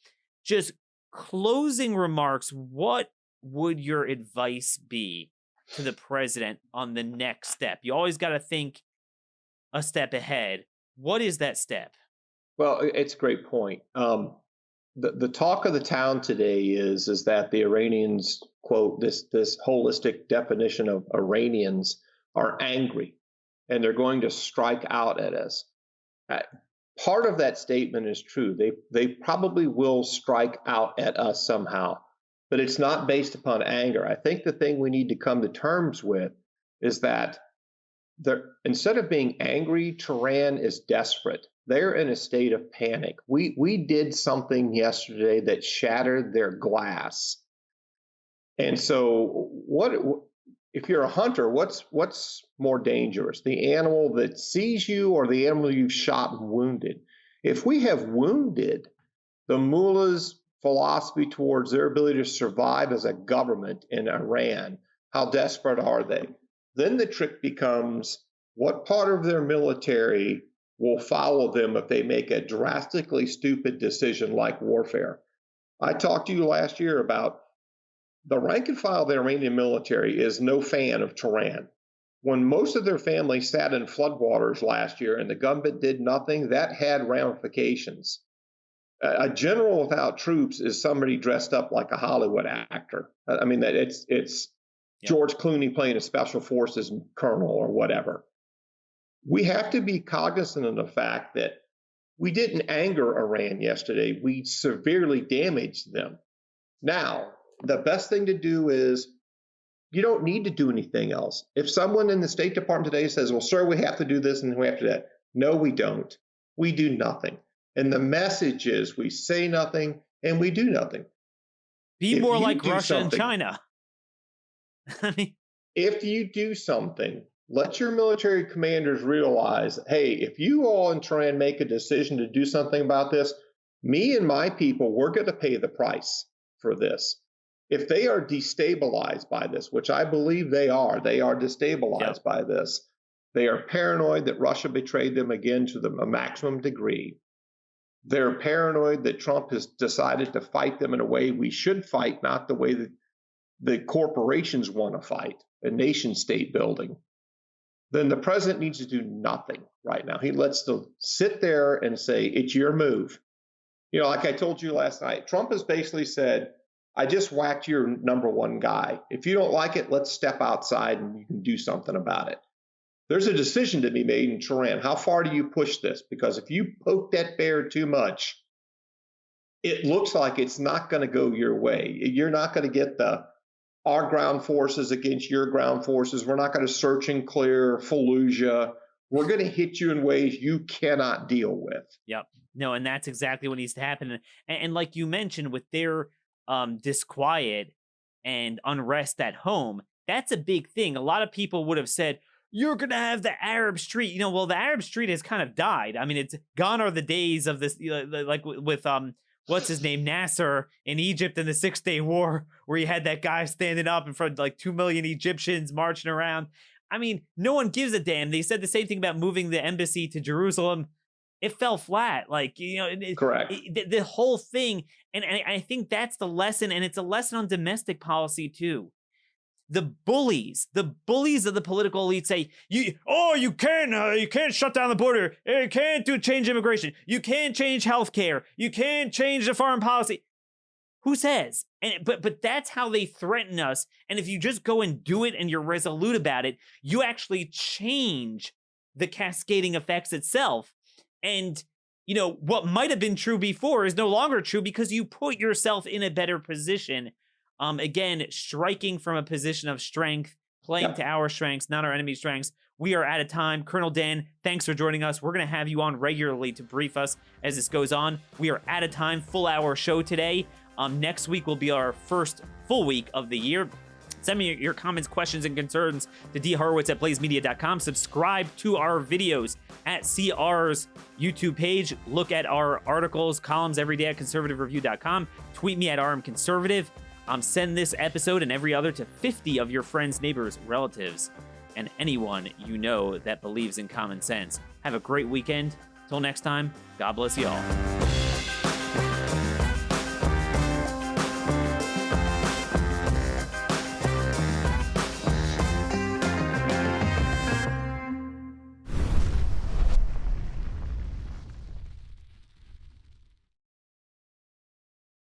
Just closing remarks. What would your advice be to the president on the next step? You always got to think a step ahead. What is that step? Well, it's a great point. The talk of the town today is that the Iranians, quote, this holistic definition of Iranians, are angry and they're going to strike out at us. Part of that statement is true. They probably will strike out at us somehow. but it's not based upon anger. I think the thing we need to come to terms with is that instead of being angry, Tehran is desperate. They're in a state of panic. We did something yesterday that shattered their glass. And so if you're a hunter, what's more dangerous, the animal that sees you or the animal you've shot and wounded? If we have wounded the mullahs' philosophy towards their ability to survive as a government in Iran, how desperate are they? Then the trick becomes, what part of their military will follow them if they make a drastically stupid decision like warfare? I talked to you last year about the rank and file of the Iranian military is no fan of Tehran. When most of their family sat in floodwaters last year and the government did nothing, that had ramifications. A general without troops is somebody dressed up like a Hollywood actor. I mean, that it's George Clooney playing a special forces colonel or whatever. We have to be cognizant of the fact that we didn't anger Iran yesterday. We severely damaged them. Now, the best thing to do is you don't need to do anything else. If someone in the State Department today says, well, sir, we have to do this and we have to do that. No, we don't. We do nothing. And the message is we say nothing and we do nothing. Be more like Russia and China. If you do something, let your military commanders realize, hey, if you all in Tehran make a decision to do something about this, me and my people, we're going to pay the price for this. If they are destabilized by this, which I believe they are destabilized by this. They are paranoid that Russia betrayed them again to a maximum degree. They're paranoid that Trump has decided to fight them in a way we should fight, not the way that the corporations want to fight, a nation state building. Then the president needs to do nothing right now. He lets them sit there and say, it's your move. You know, like I told you last night, Trump has basically said, I just whacked your number one guy. If you don't like it, let's step outside and you can do something about it. There's a decision to be made in Tehran. How far do you push this? Because if you poke that bear too much, it looks like it's not going to go your way. You're not going to get our ground forces against your ground forces. We're not going to search and clear Fallujah. We're going to hit you in ways you cannot deal with. Yep. No, and that's exactly what needs to happen. And like you mentioned, with their disquiet and unrest at home, that's a big thing. A lot of people would have said, you're going to have the Arab Street. You know, well, the Arab Street has kind of died. I mean, it's gone are the days of this, like with what's his name, Nasser in Egypt in the 6-Day War, where you had that guy standing up in front of like 2 million Egyptians marching around. I mean, no one gives a damn. They said the same thing about moving the embassy to Jerusalem. It fell flat. Like, you know, correct. The whole thing. And I think that's the lesson. And it's a lesson on domestic policy, too. The bullies of the political elite say, you can't shut down the border. You can't change immigration. You can't change healthcare. You can't change the foreign policy. Who says? But that's how they threaten us. And if you just go and do it and you're resolute about it, you actually change the cascading effects itself. And, you know, what might have been true before is no longer true because you put yourself in a better position. Again, striking from a position of strength, playing to our strengths, not our enemy's strengths. We are out of time. Colonel Dan, thanks for joining us. We're going to have you on regularly to brief us as this goes on. We are out of time. Full hour show today. Next week will be our first full week of the year. Send me your comments, questions, and concerns to dhorowitz@blazemedia.com. Subscribe to our videos at CR's YouTube page. Look at our articles, columns every day at conservativereview.com. Tweet me at rmconservative. Send this episode and every other to 50 of your friends, neighbors, relatives, and anyone you know that believes in common sense. Have a great weekend. Till next time, God bless you all.